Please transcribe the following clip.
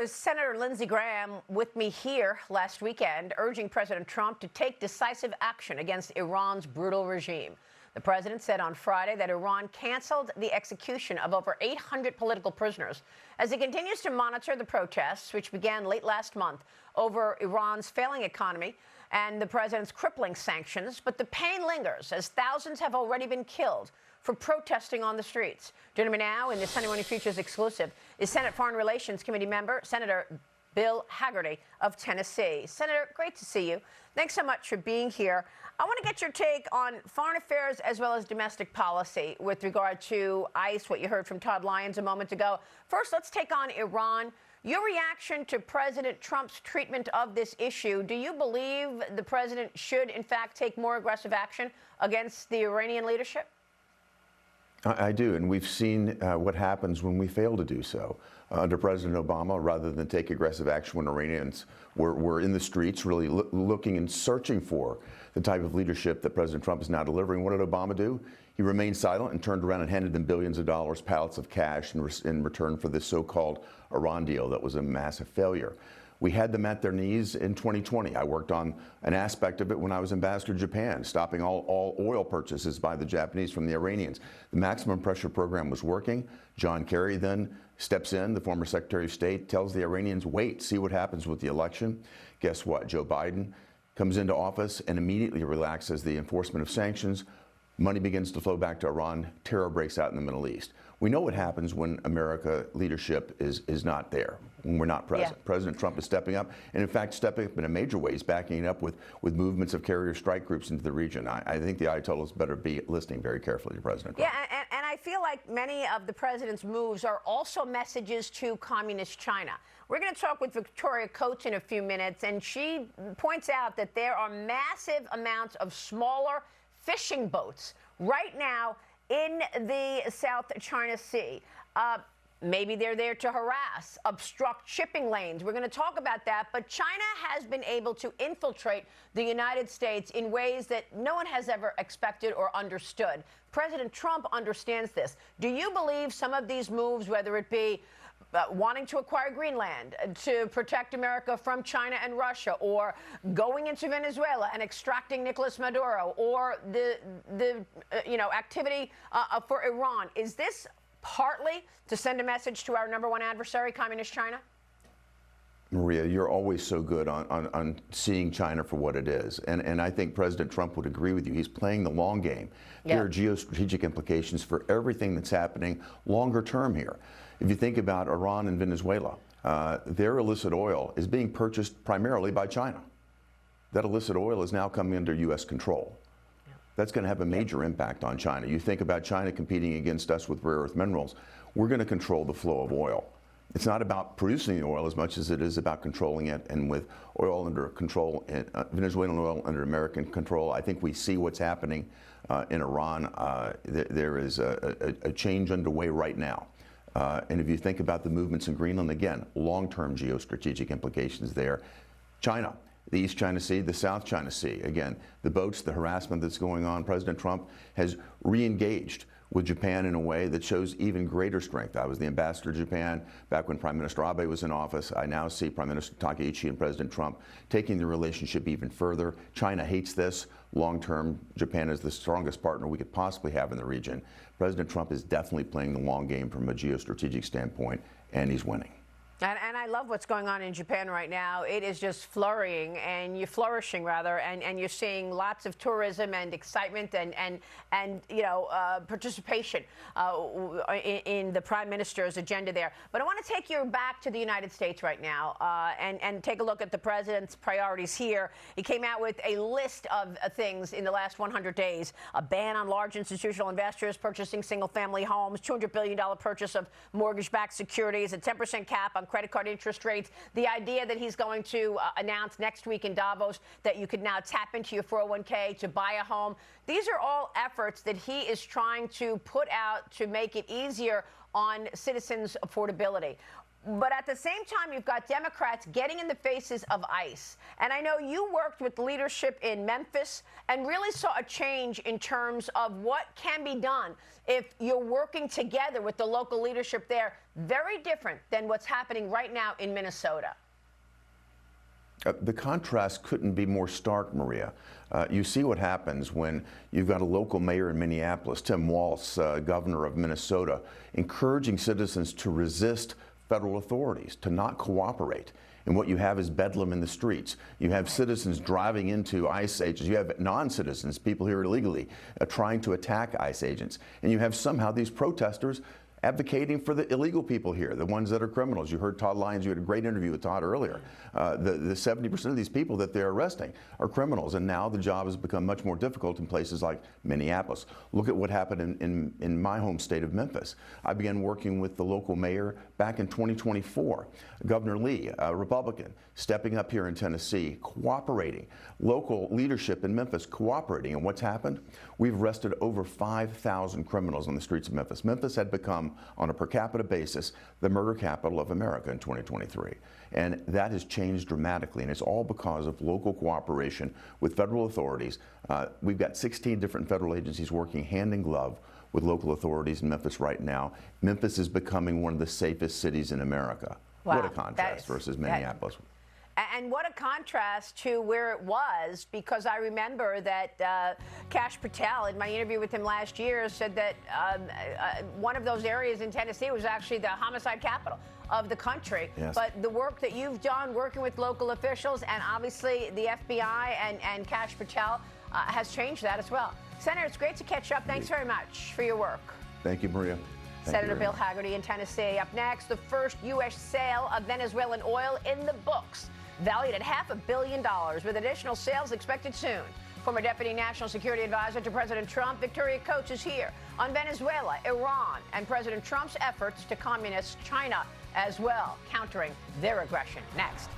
was Senator Lindsey Graham with me here last weekend, urging President Trump to take decisive action against Iran's brutal regime. The president said on Friday that Iran canceled the execution of over 800 political prisoners as he continues to monitor the protests, which began late last month over Iran's failing economy and the president's crippling sanctions. But the pain lingers as thousands have already been killed for protesting on the streets. Joining me now in the Sunday Morning Futures exclusive is Senate Foreign Relations Committee member, Senator Bill Hagerty of Tennessee. Senator, great to see you. Thanks so much for being here. I want to get your take on foreign affairs as well as domestic policy with regard to ICE, what you heard from Todd Lyons a moment ago. First, let's take on Iran. Your reaction to President Trump's treatment of this issue. Do you believe the president should, in fact, take more aggressive action against the Iranian leadership? I do, and we've seen what happens when we fail to do so. Under President Obama, rather than take aggressive action when Iranians were in the streets really looking and searching for the type of leadership that President Trump is now delivering, what did Obama do? He remained silent and turned around and handed them billions of dollars, pallets of cash in return for this so-called Iran deal that was a massive failure. We had them at their knees in 2020. I worked on an aspect of it when I was ambassador to Japan, stopping all oil purchases by the Japanese from the Iranians. The maximum pressure program was working. John Kerry then steps in, the former Secretary of State, tells the Iranians, wait, see what happens with the election. Guess what? Joe Biden comes into office and immediately relaxes the enforcement of sanctions. Money begins to flow back to Iran. Terror breaks out in the Middle East. We know what happens when America leadership is not there, when we're not present. Yeah. President Trump is stepping up, and in fact, stepping up in a major way. He's backing it up with movements of carrier strike groups into the region. I think the Ayatollahs better be listening very carefully to President Trump. Yeah, and I feel like many of the president's moves are also messages to communist China. We're going to talk with Victoria Coates in a few minutes, and she points out that there are massive amounts of smaller fishing boats right now in the South China Sea. Maybe they're there to harass, obstruct shipping lanes. We're going to talk about that. But China has been able to infiltrate the United States in ways that no one has ever expected or understood. President Trump understands this. Do you believe some of these moves, whether it be wanting to acquire Greenland to protect America from China and Russia, or going into Venezuela and extracting Nicolas Maduro, or the activity for Iran, is this partly to send a message to our number one adversary, communist China? Maria, you're always so good on seeing China for what it is. And I think President Trump would agree with you. He's playing the long game. Yeah. There are geostrategic implications for everything that's happening longer term here. If you think about Iran and Venezuela, their illicit oil is being purchased primarily by China. That illicit oil is now coming under U.S. control. That's going to have a major impact on China. You think about China competing against us with rare earth minerals. We're going to control the flow of oil. It's not about producing the oil as much as it is about controlling it. And with oil under control, Venezuelan oil under American control, I think we see what's happening in Iran. There is a change underway right now. And if you think about the movements in Greenland, again, long-term geostrategic implications there. China, the East China Sea, the South China Sea, again, the boats, the harassment that's going on. President Trump has re-engaged with Japan in a way that shows even greater strength. I was the ambassador to Japan back when Prime Minister Abe was in office. I now see Prime Minister Takaichi and President Trump taking the relationship even further. China hates this. Long-term, Japan is the strongest partner we could possibly have in the region. President Trump is definitely playing the long game from a geostrategic standpoint, and he's winning. And I love what's going on in Japan right now. It is just flourishing, and you're seeing lots of tourism and excitement and participation in the Prime Minister's agenda there. But I want to take you back to the United States right now and take a look at the president's priorities here. He came out with a list of things in the last 100 days: a ban on large institutional investors purchasing single-family homes, $200 billion purchase of mortgage-backed securities, a 10% cap on credit card interest rates, the idea that he's going to announce next week in Davos that you could now tap into your 401k to buy a home. These are all efforts that he is trying to put out to make it easier on citizens' affordability. But at the same time, you've got Democrats getting in the faces of ICE. And I know you worked with leadership in Memphis and really saw a change in terms of what can be done if you're working together with the local leadership there. Very different than what's happening right now in Minnesota. The contrast couldn't be more stark, Maria. You see what happens when you've got a local mayor in Minneapolis, Tim Walz, governor of Minnesota, encouraging citizens to resist federal authorities, to not cooperate. And what you have is bedlam in the streets. You have citizens driving into ICE agents. You have non-citizens, people here illegally, trying to attack ICE agents. And you have somehow these protesters advocating for the illegal people here, the ones that are criminals. You heard Todd Lyons, you had a great interview with Todd earlier. The 70% of these people that they're arresting are criminals, and now the job has become much more difficult in places like Minneapolis. Look at what happened in my home state of Memphis. I began working with the local mayor back in 2024. Governor Lee, a Republican, stepping up here in Tennessee, cooperating. Local leadership in Memphis cooperating. And what's happened? We've arrested over 5,000 criminals on the streets of Memphis. Memphis had become, on a per capita basis, the murder capital of America in 2023. And that has changed dramatically, and it's all because of local cooperation with federal authorities. We've got 16 different federal agencies working hand in glove with local authorities in Memphis right now. Memphis is becoming one of the safest cities in America. Wow, what a contrast versus Minneapolis. And what a contrast to where it was, because I remember that Kash Patel, in my interview with him last year, said that one of those areas in Tennessee was actually the homicide capital of the country. Yes. But the work that you've done working with local officials and obviously the FBI and Kash Patel has changed that as well. Senator, it's great to catch up. Thanks very much for your work. Thank you, Maria. Senator Bill Hagerty in Tennessee. Up next, the first U.S. sale of Venezuelan oil in the books, valued at $500 million, with additional sales expected soon. Former Deputy National Security Advisor to President Trump, Victoria Coates, is here on Venezuela, Iran, and President Trump's efforts to communist China as well, countering their aggression. Next.